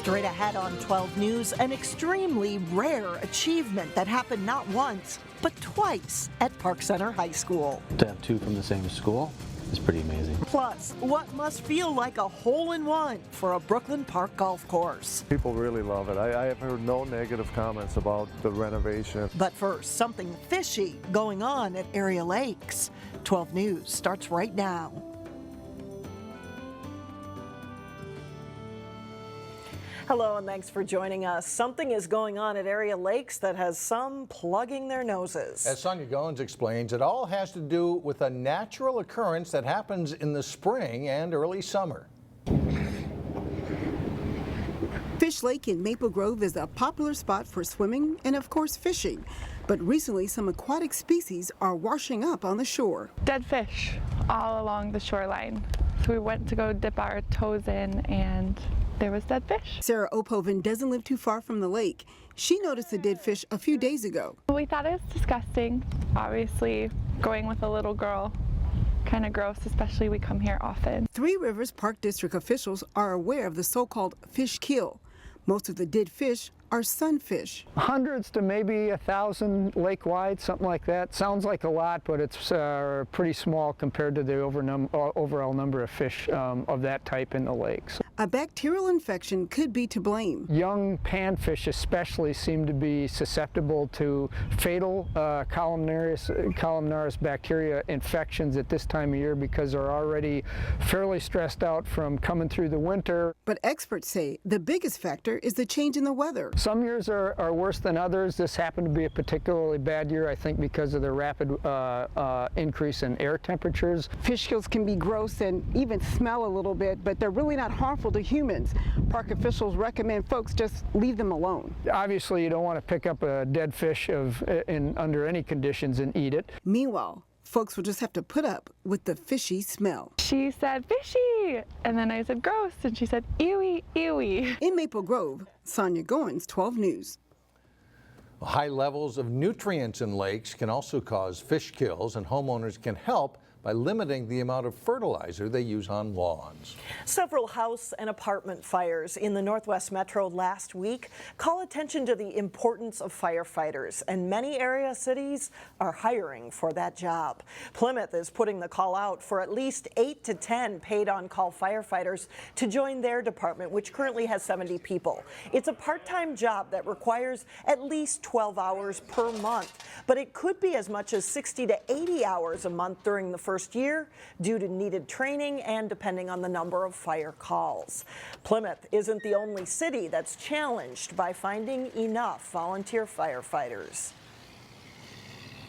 Straight ahead on 12 News, an extremely rare achievement that happened not once, but twice at Park Center High School. To have two from the same school is pretty amazing. Plus, what must feel like a hole-in-one for a Brooklyn Park golf course. People really love it. I have heard no negative comments about the renovation. But first, something fishy going on at Area Lakes. 12 News starts right now. Hello and thanks for joining us. Something is going on at Area Lakes that has some plugging their noses. As Sonia Goins explains, it all has to do with a natural occurrence that happens in the spring and early summer. Fish Lake in Maple Grove is a popular spot for swimming and, of course, fishing. But recently, some aquatic species are washing up on the shore. Dead fish all along the shoreline. So we went to go dip our toes in and there was dead fish. Sarah Opoven doesn't live too far from the lake. She noticed the dead fish a few days ago. We thought it was disgusting. Obviously, going with a little girl, kind of gross, especially we come here often. Three Rivers Park District officials are aware of the so-called fish kill. Most of the dead fish are sunfish. Hundreds to maybe 1,000 lake-wide, something like that. Sounds like a lot, but it's pretty small compared to the overall number of fish of that type in the lakes. A bacterial infection could be to blame. Young panfish especially seem to be susceptible to fatal columnaris bacteria infections at this time of year because they're already fairly stressed out from coming through the winter. But experts say the biggest factor is the change in the weather. Some years are worse than others. This happened to be a particularly bad year, I think, because of the rapid increase in air temperatures. Fish kills can be gross and even smell a little bit, but they're really not harmful to humans. Park officials recommend folks just leave them alone. Obviously, you don't want to pick up a dead fish under any conditions and eat it. Meanwhile, folks will just have to put up with the fishy smell. She said, fishy! And then I said, gross. And she said, ewy, ewy. In Maple Grove, Sonia Goins, 12 News. High levels of nutrients in lakes can also cause fish kills, and homeowners can help by limiting the amount of fertilizer they use on lawns. Several house and apartment fires in the Northwest Metro last week call attention to the importance of firefighters, and many area cities are hiring for that job. Plymouth is putting the call out for at least 8 to 10 paid-on-call firefighters to join their department, which currently has 70 people. It's a part-time job that requires at least 12 hours per month, but it could be as much as 60 to 80 hours a month during the first year due to needed training and depending on the number of fire calls. Plymouth isn't the only city that's challenged by finding enough volunteer firefighters.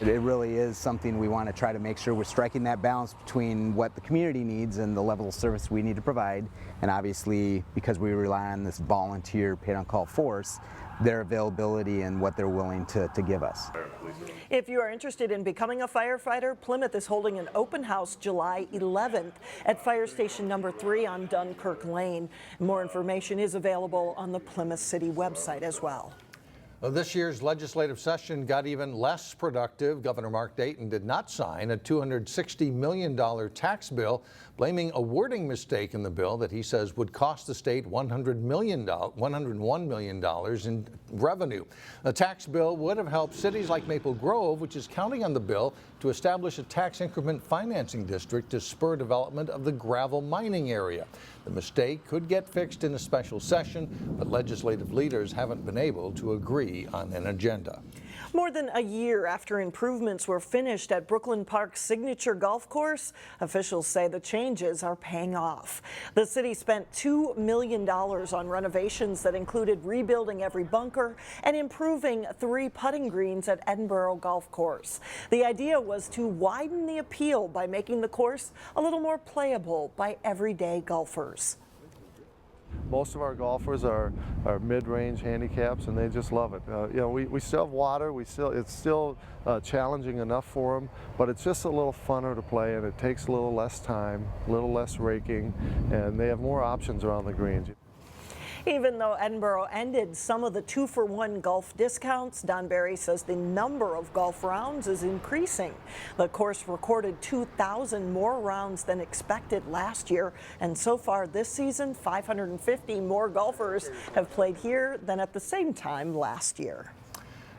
It really is something we want to try to make sure we're striking that balance between what the community needs and the level of service we need to provide. And obviously, because we rely on this volunteer paid-on-call force, their availability and what they're willing to give us. If you are interested in becoming a firefighter, Plymouth is holding an open house July 11th at Fire Station number 3 on Dunkirk Lane. More information is available on the Plymouth City website as well. This year's legislative session got even less productive. Governor Mark Dayton did not sign a $260 million tax bill, blaming a wording mistake in the bill that he says would cost the state $101 million in revenue. The tax bill would have helped cities like Maple Grove, which is counting on the bill to establish a tax increment financing district to spur development of the gravel mining area. The mistake could get fixed in a special session, but legislative leaders haven't been able to agree on an agenda. More than a year after improvements were finished at Brooklyn Park's signature golf course, officials say the changes are paying off. The city spent $2 million on renovations that included rebuilding every bunker and improving 3 putting greens at Edinburgh Golf Course. The idea was to widen the appeal by making the course a little more playable by everyday golfers. Most of our golfers are mid-range handicaps, and they just love it. We still have water. It's still challenging enough for them, but it's just a little funner to play, and it takes a little less time, a little less raking, and they have more options around the greens. Even though Edinburgh ended some of the 2-for-1 golf discounts, Don Barry says the number of golf rounds is increasing. The course recorded 2,000 more rounds than expected last year, and so far this season, 550 more golfers have played here than at the same time last year.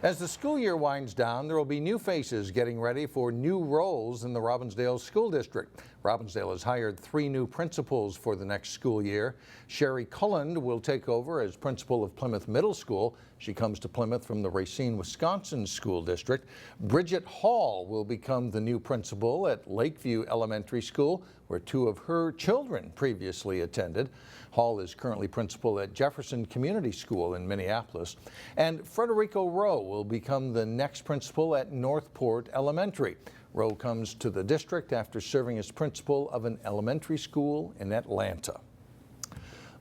As the school year winds down, there will be new faces getting ready for new roles in the Robbinsdale School District. Robbinsdale has hired 3 new principals for the next school year. Sherry Culland will take over as principal of Plymouth Middle School. She comes to Plymouth from the Racine, Wisconsin School District. Bridget Hall will become the new principal at Lakeview Elementary School, where 2 of her children previously attended. Hall is currently principal at Jefferson Community School in Minneapolis. And Federico Rowe will become the next principal at Northport Elementary. Rowe comes to the district after serving as principal of an elementary school in Atlanta.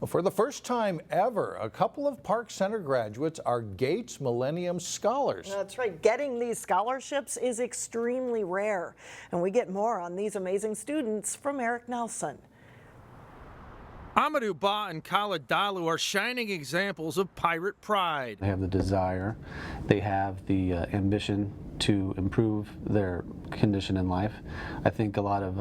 Well, for the first time ever, a couple of Park Center graduates are Gates Millennium Scholars. That's right. Getting these scholarships is extremely rare. And we get more on these amazing students from Eric Nelson. Amadou Ba and Kala Dalu are shining examples of pirate pride. They have the desire, they have the ambition to improve their condition in life. I think a lot of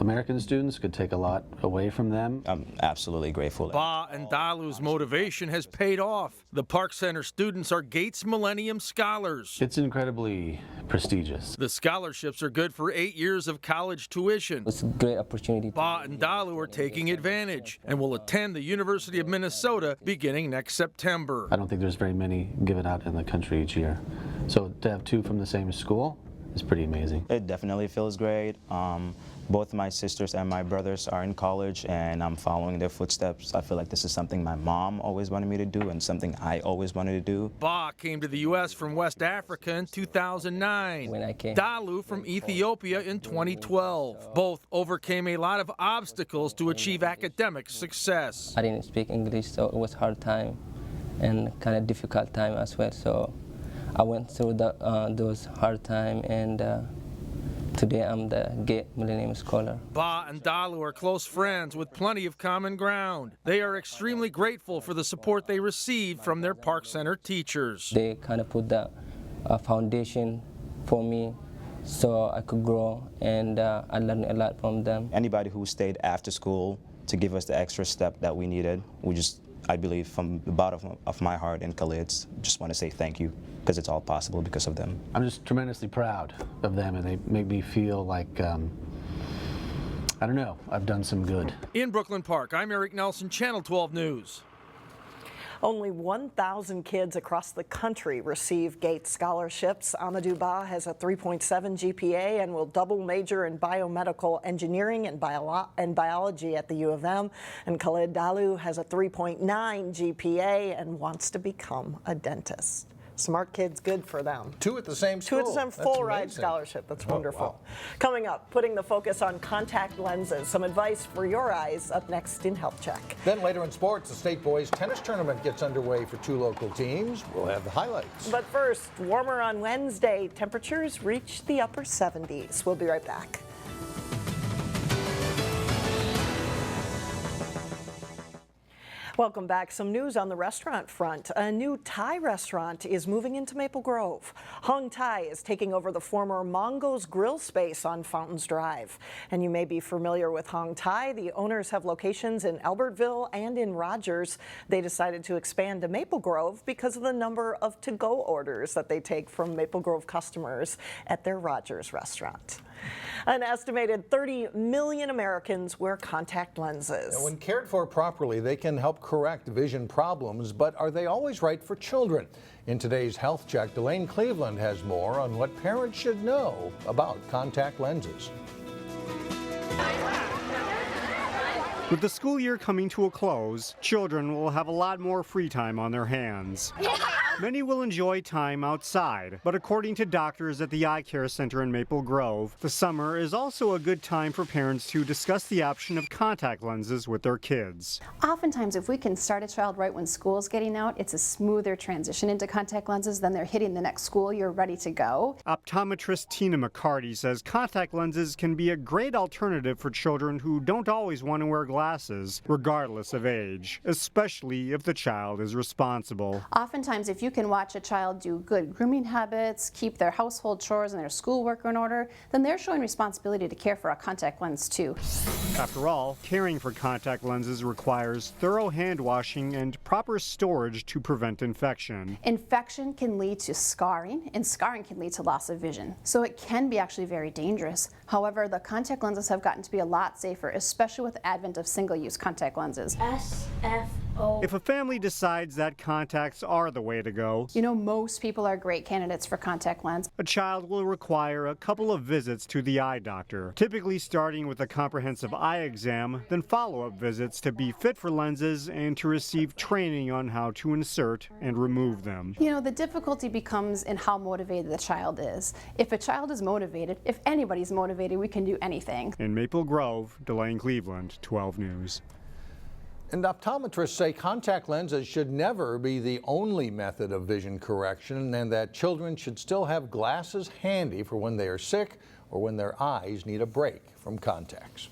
American students could take a lot away from them. I'm absolutely grateful. Ba and Dalu's motivation has paid off. The Park Center students are Gates Millennium Scholars. It's incredibly prestigious. The scholarships are good for 8 years of college tuition. It's a great opportunity. Ba and Dalu are taking advantage and will attend the University of Minnesota beginning next September. I don't think there's very many given out in the country each year. So to have 2 from the same school is pretty amazing. It definitely feels great. Both my sisters and my brothers are in college, and I'm following their footsteps. I feel like this is something my mom always wanted me to do and something I always wanted to do. Ba came to the U.S. from West Africa in 2009. When I came. Dalu from Ethiopia in 2012. Both overcame a lot of obstacles to achieve academic success. I didn't speak English, so it was a hard time and kind of difficult time as well. So I went through those hard time, and today I'm the Gates Millennium Scholar. Ba and Dalu are close friends with plenty of common ground. They are extremely grateful for the support they received from their Park Center teachers. They kind of put the foundation for me so I could grow, and I learned a lot from them. Anybody who stayed after school to give us the extra step that we needed, I believe from the bottom of my heart and Khalid's, just want to say thank you, because it's all possible because of them. I'm just tremendously proud of them, and they make me feel like, I don't know, I've done some good. In Brooklyn Park, I'm Eric Nelson, Channel 12 News. Only 1,000 kids across the country receive Gates scholarships. Amadou Ba has a 3.7 GPA and will double major in biomedical engineering and biology at the U of M. And Khalid Dalu has a 3.9 GPA and wants to become a dentist. Smart kids, good for them. 2 at the same school. 2 at the same full ride scholarship. That's wonderful. Wow. Coming up, putting the focus on contact lenses. Some advice for your eyes up next in Health Check. Then later in sports, the state boys tennis tournament gets underway for 2 local teams. We'll have the highlights. But first, warmer on Wednesday. Temperatures reach the upper 70s. We'll be right back. Welcome back. Some news on the restaurant front. A new Thai restaurant is moving into Maple Grove. Hong Thai is taking over the former Mongo's Grill space on Fountains Drive. And you may be familiar with Hong Thai. The owners have locations in Albertville and in Rogers. They decided to expand to Maple Grove because of the number of to-go orders that they take from Maple Grove customers at their Rogers restaurant. An estimated 30 million Americans wear contact lenses. And when cared for properly, they can help correct vision problems, but are they always right for children? In today's Health Check, Delane Cleveland has more on what parents should know about contact lenses. With the school year coming to a close, children will have a lot more free time on their hands. Many will enjoy time outside, but according to doctors at the Eye Care Center in Maple Grove, the summer is also a good time for parents to discuss the option of contact lenses with their kids. Oftentimes, if we can start a child right when school's getting out, it's a smoother transition into contact lenses. Then they're hitting the next school year ready to go. Optometrist Tina McCarty says contact lenses can be a great alternative for children who don't always want to wear glasses, regardless of age, especially if the child is responsible. Oftentimes, if you can watch a child do good grooming habits, keep their household chores and their schoolwork in order, then they're showing responsibility to care for a contact lens too. After all, caring for contact lenses requires thorough hand washing and proper storage to prevent infection. Infection can lead to scarring, and scarring can lead to loss of vision. So it can be actually very dangerous. However, the contact lenses have gotten to be a lot safer, especially with the advent of single-use contact lenses. If a family decides that contacts are the way to go, you know, most people are great candidates for contact lens. A child will require a couple of visits to the eye doctor, typically starting with a comprehensive eye exam, then follow-up visits to be fit for lenses and to receive training on how to insert and remove them. You know, the difficulty becomes in how motivated the child is. If a child is motivated, if anybody's motivated, we can do anything. In Maple Grove, Delane Cleveland, 12 News. And optometrists say contact lenses should never be the only method of vision correction, and that children should still have glasses handy for when they are sick or when their eyes need a break from contacts.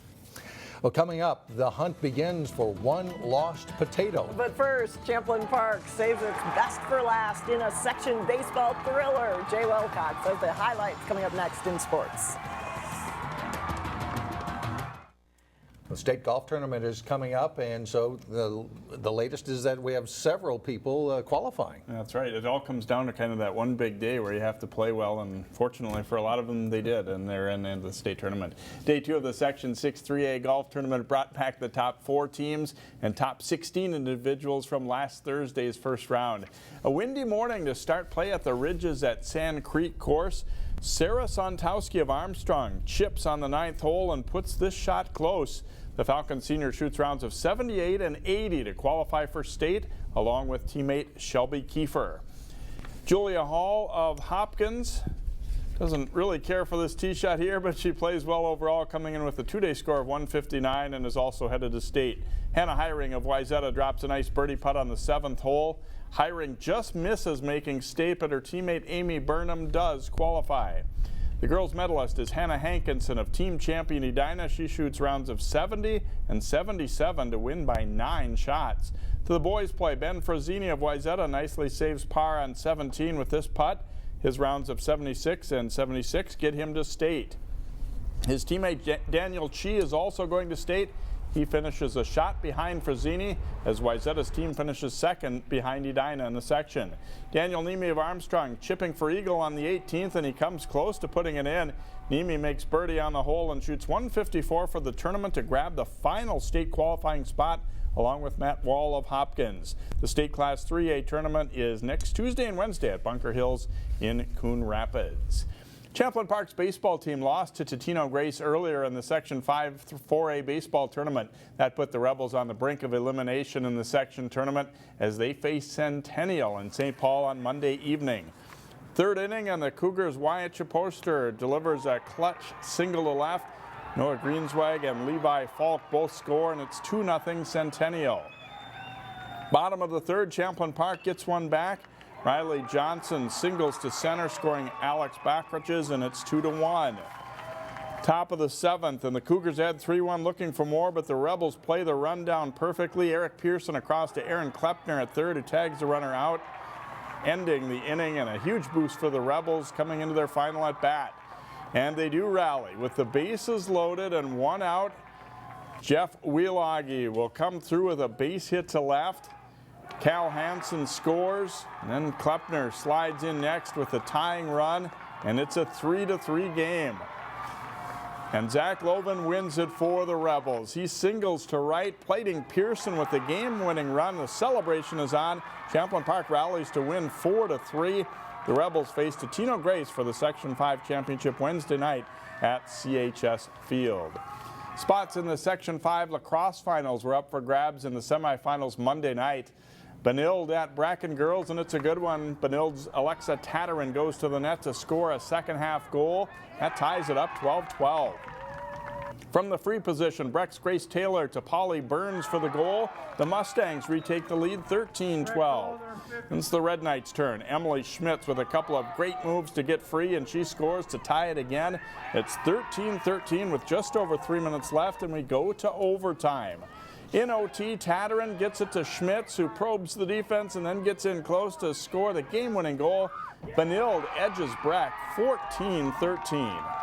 Well, coming up, the hunt begins for one lost potato. But first, Champlin Park saves its best for last in a section baseball thriller. Jay Welcox has the highlights coming up next in sports. The state golf tournament is coming up, and so the latest is that we have several people qualifying. That's right. It all comes down to kind of that one big day where you have to play well, and fortunately for a lot of them, they did, and they're in the state tournament. Day 2 of the Section 6 3A golf tournament brought back the top 4 teams and top 16 individuals from last Thursday's first round. A windy morning to start play at the Ridges at Sand Creek course. Sarah Sontowski of Armstrong chips on the 9th hole and puts this shot close. The Falcon senior shoots rounds of 78 and 80 to qualify for state, along with teammate Shelby Kiefer. Julia Hall of Hopkins doesn't really care for this tee shot here, but she plays well overall, coming in with a 2-day score of 159 and is also headed to state. Hannah Hiring of Wayzata drops a nice birdie putt on the 7th hole. Hiring just misses making state, but her teammate Amy Burnham does qualify. The girls medalist is Hannah Hankinson of Team Champion Edina. She shoots rounds of 70 and 77 to win by 9 shots. To the boys play, Ben Frazzini of Wayzata nicely saves par on 17 with this putt. His rounds of 76 and 76 get him to state. His teammate Daniel Chi is also going to state. He finishes a shot behind Frazzini as Wayzata's team finishes second behind Edina in the section. Daniel Nemi of Armstrong chipping for eagle on the 18th, and he comes close to putting it in. Nemi makes birdie on the hole and shoots 154 for the tournament to grab the final state qualifying spot along with Matt Wall of Hopkins. The state class 3A tournament is next Tuesday and Wednesday at Bunker Hills in Coon Rapids. Champlin Park's baseball team lost to Totino Grace earlier in the Section 5 4A baseball tournament. That put the Rebels on the brink of elimination in the section tournament as they face Centennial in St. Paul on Monday evening. Third inning, and the Cougars' Wyatt Chaposter delivers a clutch single to left. Noah Greenswag and Levi Falk both score, and it's 2-0 Centennial. Bottom of the third, Champlin Park gets one back. Riley Johnson singles to center, scoring Alex Backridges, and it's 2-1. Top of the 7th, and the Cougars add 3-1 looking for more, but the Rebels play the rundown perfectly. Eric Pearson across to Aaron Klepner at third, who tags the runner out, ending the inning, and a huge boost for the Rebels coming into their final at bat. And they do rally with the bases loaded and 1 out. Jeff Wheeloggy will come through with a base hit to left. Cal Hansen scores, and then Klepner slides in next with a tying run, and it's a 3-3 game. And Zach Loven wins it for the Rebels. He singles to right, plating Pearson with the game-winning run. The celebration is on. Champlin Park rallies to win 4-3. The Rebels face Totino Grace for the Section 5 championship Wednesday night at CHS Field. Spots in the Section 5 lacrosse finals were up for grabs in the semifinals Monday night. Benilde at Bracken girls, and it's a good one. Benilde's Alexa Tatarin goes to the net to score a second half goal. That ties it up 12-12. From the free position, Breck's Grace Taylor to Polly Burns for the goal. The Mustangs retake the lead 13-12. It's the Red Knights' turn. Emily Schmitz with a couple of great moves to get free, and she scores to tie it again. It's 13-13 with just over 3 minutes left, and we go to overtime. In OT, Tatarin gets it to Schmitz, who probes the defense and then gets in close to score the game-winning goal. Benilde edges Breck 14-13.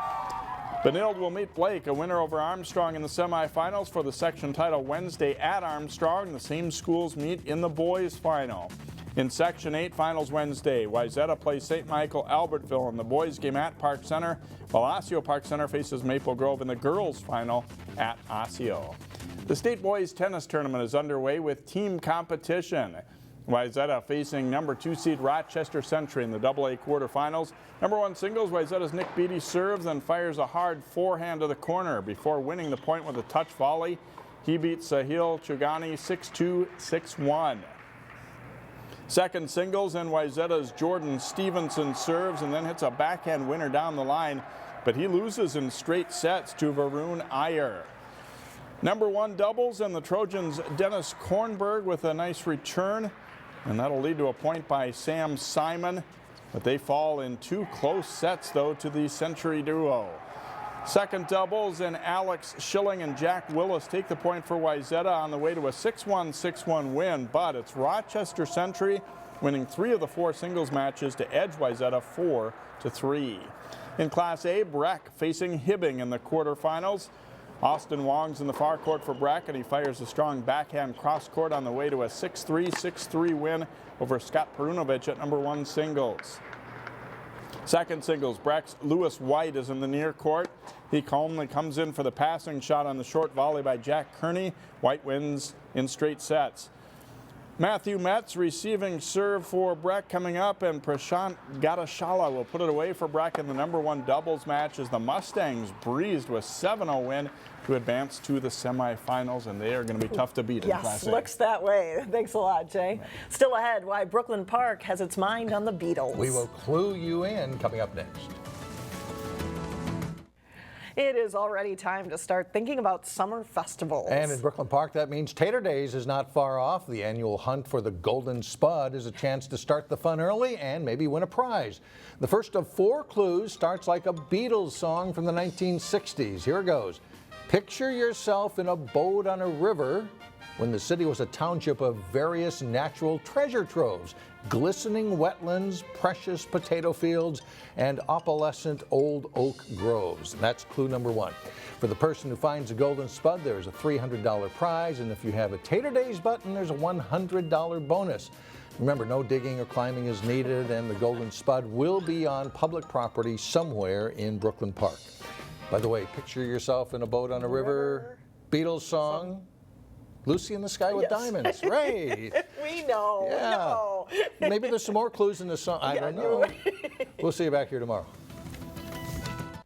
Benilde will meet Blake, a winner over Armstrong in the semifinals for the section title Wednesday at Armstrong. The same schools meet in the boys' final. In Section 8 finals Wednesday, Wayzata plays St. Michael Albertville in the boys' game at Park Center, while Osseo Park Center faces Maple Grove in the girls' final at Osseo. The state boys tennis tournament is underway with team competition. Wayzata facing number 2 seed Rochester Century in the AA quarterfinals. Number 1 singles, Wayzata's Nick Beatty serves and fires a hard forehand to the corner before winning the point with a touch volley. He beats Sahil Chugani 6-2, 6-1. Second singles, and Wayzata's Jordan Stevenson serves and then hits a backhand winner down the line, but he loses in straight sets to Varun Iyer. Number 1 doubles, and the Trojans' Dennis Kornberg with a nice return, and that'll lead to a point by Sam Simon, but they fall in 2 close sets though to the Century duo. Second doubles, and Alex Schilling and Jack Willis take the point for Wayzata on the way to a 6-1, 6-1 win, but it's Rochester Century winning 3 of the 4 singles matches to edge Wayzata 4-3. In Class A, Breck facing Hibbing in the quarterfinals. Austin Wong's in the far court for Breck, and he fires a strong backhand cross court on the way to a 6-3, 6-3 win over Scott Perunovich at number 1 singles. Second singles, Breck's Lewis White is in the near court. He calmly comes in for the passing shot on the short volley by Jack Kearney. White wins in straight sets. Matthew Metz receiving serve for Breck coming up, and Prashant Gadashala will put it away for Breck in the number 1 doubles match as the Mustangs breezed with 7-0 win to advance to the semifinals, and they are going to be tough to beat in Class A. Yes, looks that way. Thanks a lot, Jay. Still ahead, why Brooklyn Park has its mind on the Beatles. We will clue you in coming up next. It is already time to start thinking about summer festivals. And in Brooklyn Park, that means Tater Days is not far off. The annual hunt for the Golden Spud is a chance to start the fun early and maybe win a prize. The first of 4 clues starts like a Beatles song from the 1960s. Here it goes. Picture yourself in a boat on a river when the city was a township of various natural treasure troves, glistening wetlands, precious potato fields, and opalescent old oak groves. That's clue number 1. For the person who finds a Golden Spud, there's a $300 prize, and if you have a Tater Days button, there's a $100 bonus. Remember, no digging or climbing is needed, and the Golden Spud will be on public property somewhere in Brooklyn Park. By the way, picture yourself in a boat on a river, Beatles song. Lucy in the Sky with Diamonds. Right. We know. Yeah. No. Maybe there's some more clues in the song. I don't know. We'll see you back here tomorrow.